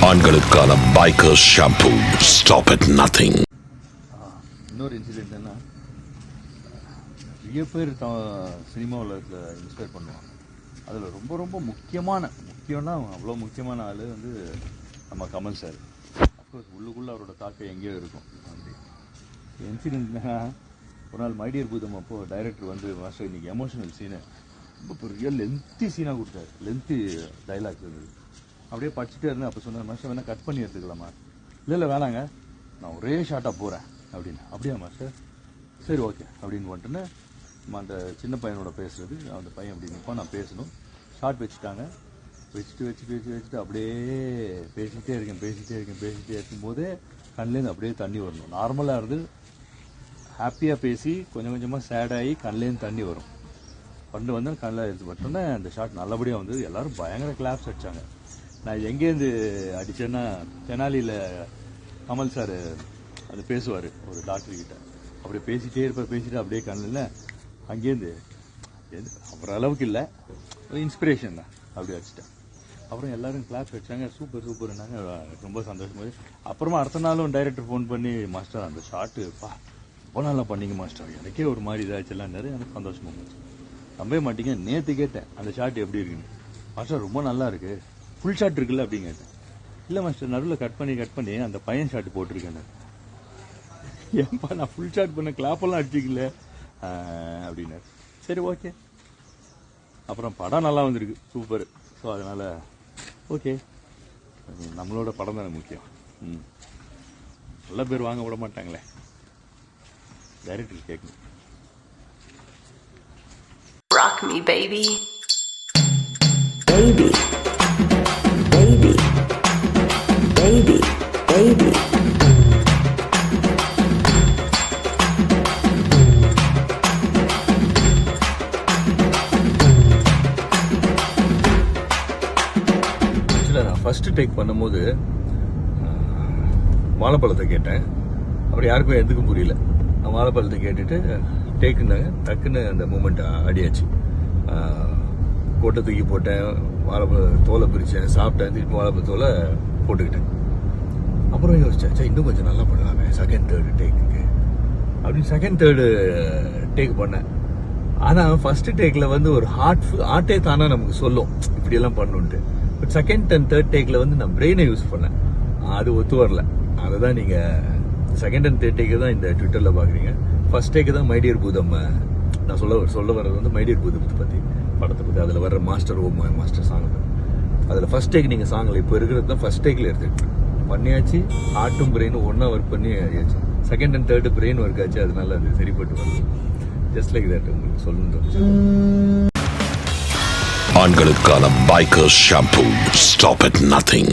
ஆண்களுக்கான biker shampoo. Stop at nothing. இன்னொரு incident என்ன, நிறைய பேர் சினிமா உலகத்தில் இன்ஸ்பயர் பண்ணுவாங்க. அதில் ரொம்ப ரொம்ப முக்கியம்னா அவ்வளோ முக்கியமான ஆள் வந்து நம்ம கமல் சார். அஃப்கோர்ஸ் உள்ளுக்குள்ளே அவரோட தாக்கம் எங்கேயோ இருக்கும். அப்படி இன்சிடென்ட்னா, ஒரு நாள் மைடியர் பூதம் அப்போது டைரக்டர் வந்து மாஸ்டர் இன்னைக்கு எமோஷனல் சீனு ரொம்ப பெரிய லென்த்தி சீனாக கொடுத்தாரு. லென்த்தி டைலாக்ஸ் இருந்தது. அப்படியே படிச்சுட்டே இருந்தேன். அப்போ சொன்னார், மாஸ்டர் வேணால் கட் பண்ணி எடுத்துக்கலாமா? இல்லை வேணாங்க, நான் ஒரே ஷார்ட்டாக போகிறேன் அப்படின்னு. அப்படியா மாஸ்டர், சரி ஓகே அப்படின்னு வந்துட்டுன்னு அந்த சின்ன பையனோட பேசுறது, அந்த பையன் அப்படி நிற்பான், நான் பேசணும். ஷார்ட் வச்சுட்டாங்க. வச்சுட்டு அப்படியே பேசிக்கிட்டே இருக்கும்போதே கண்லேருந்து அப்படியே தண்ணி வரணும். நார்மலாக இருந்து ஹாப்பியாக பேசி கொஞ்சம் கொஞ்சமாக சேடாகி கண்லேருந்து தண்ணி வரும். கொண்டு வந்து கண்ணில் எடுத்து பட்டோன்னே அந்த ஷாட் நல்லபடியாக வந்து எல்லோரும் பயங்கர கிளாப்ஸ் அடித்தாங்க. நான் எங்கேருந்து அடித்தேன்னா, தெனாலியில் கமல் சார் அது பேசுவார் ஒரு டாக்டர்கிட்ட. அப்படியே பேசிட்டு அப்படியே கண்ணில் அங்கேருந்து அவர் அளவுக்கு இல்லை, இன்ஸ்பிரேஷன் தான், அப்படி அடிச்சிட்டேன். அப்புறம் எல்லோரும் கிளாப்ஸ் அடித்தாங்க. சூப்பர்னாங்க. ரொம்ப சந்தோஷமாக. அப்புறமா அடுத்த நாளும் டைரக்டர் ஃபோன் பண்ணி, மாஸ்டர் அந்த ஷாட்டு ரொம்ப நல்லா பண்ணிங்க மாஸ்டர், எனக்கே ஒரு மாதிரி இதாச்சுலாம். எனக்கு சந்தோஷமாக இருந்துச்சு. நம்பவே மாட்டீங்க, நேற்று கேட்டேன் அந்த ஷாட் எப்படி இருக்குன்னு. மாஸ்டர் ரொம்ப நல்லா இருக்கு, ஃபுல் ஷாட் இருக்குல்ல அப்படின்னு கேட்டேன். இல்லை மாஸ்டர், நடுவில் கட் பண்ணி அந்த பையன் ஷாட் போட்டிருக்கேன். ஏன்பா நான் ஃபுல் ஷாட் பண்ண கிளாப்பெல்லாம் அடிச்சிக்கல அப்படின்னாரு. சரி ஓகே. அப்புறம் படம் நல்லா வந்திருக்கு, சூப்பர். ஸோ அதனால் ஓகே, நம்மளோட படம் தானே முக்கியம். நல்ல பேர் வாங்க விட மாட்டாங்களே, டைரக்டர் கேட்கணும். Rock me, baby. Baby. ஆக்சுவலாக நான் ஃபஸ்ட்டு டேக் பண்ணும்போது வாழைப்பழத்தை கேட்டேன். அப்புறம் யாருக்கும் எதுக்கும் புரியல. நான் வாழைப்பழத்தை கேட்டுட்டு டேக்குனாங்க. டக்குன்னு அந்த மூமெண்ட் அடியாச்சு. கொட்டை தூக்கி போட்டேன், வாழைப்பழ தோலை பிரித்தேன், சாப்பிட்டேன், திருப்பி வாழைப்பழ தோலை போட்டுக்கிட்டேன். அப்புறம் யோசிச்சேன், இன்னும் கொஞ்சம் நல்லா பண்ணலாமே செகண்ட் தேர்டு டேக்குக்கு அப்படின்னு செகண்ட் தேர்டு டேக் பண்ணேன். ஆனால் ஃபஸ்ட்டு டேக்கில் வந்து ஒரு ஹார்ட்டே தானே நமக்கு சொல்லும் இப்படியெல்லாம் பண்ணணுன்ட்டு. பட் செகண்ட் அண்ட் தேர்ட் டேக்கில் வந்து நான் பிரெயினை யூஸ் பண்ணேன், அது ஒத்து வரல. அதை தான் நீங்கள் செகண்ட் அண்ட் தேர்ட் டேக்கு தான் இந்த ட்விட்டரில் பார்க்குறீங்க. ஃபர்ஸ்ட் டேக்கு தான் மைடியர் பூதம். நான் சொல்ல வர்றது வந்து மைடியர் பூதத்தை பற்றி, படத்தை பற்றி. அதில் வர்ற மாஸ்டர் சாங் தான். அதில் ஃபர்ஸ்ட் டேக் நீங்கள் சாங்கில் இப்போ இருக்கிறது தான் ஃபர்ஸ்ட் டேக்கில் எடுத்துக்கிட்டு பண்ணியாச்சு. ஹார்ட்டும் பிரெயினும் ஒன்றா ஒர்க் பண்ணி ஆச்சு. Second and third brain work ஆச்சு. அதனால அது சரிப்பட்டு வருது. ஜஸ்ட் லைக் தட் உங்களுக்கு சொல்லணும்னு தோணுச்சு. ஆண்களுக்கான biker shampoo. Stop at nothing.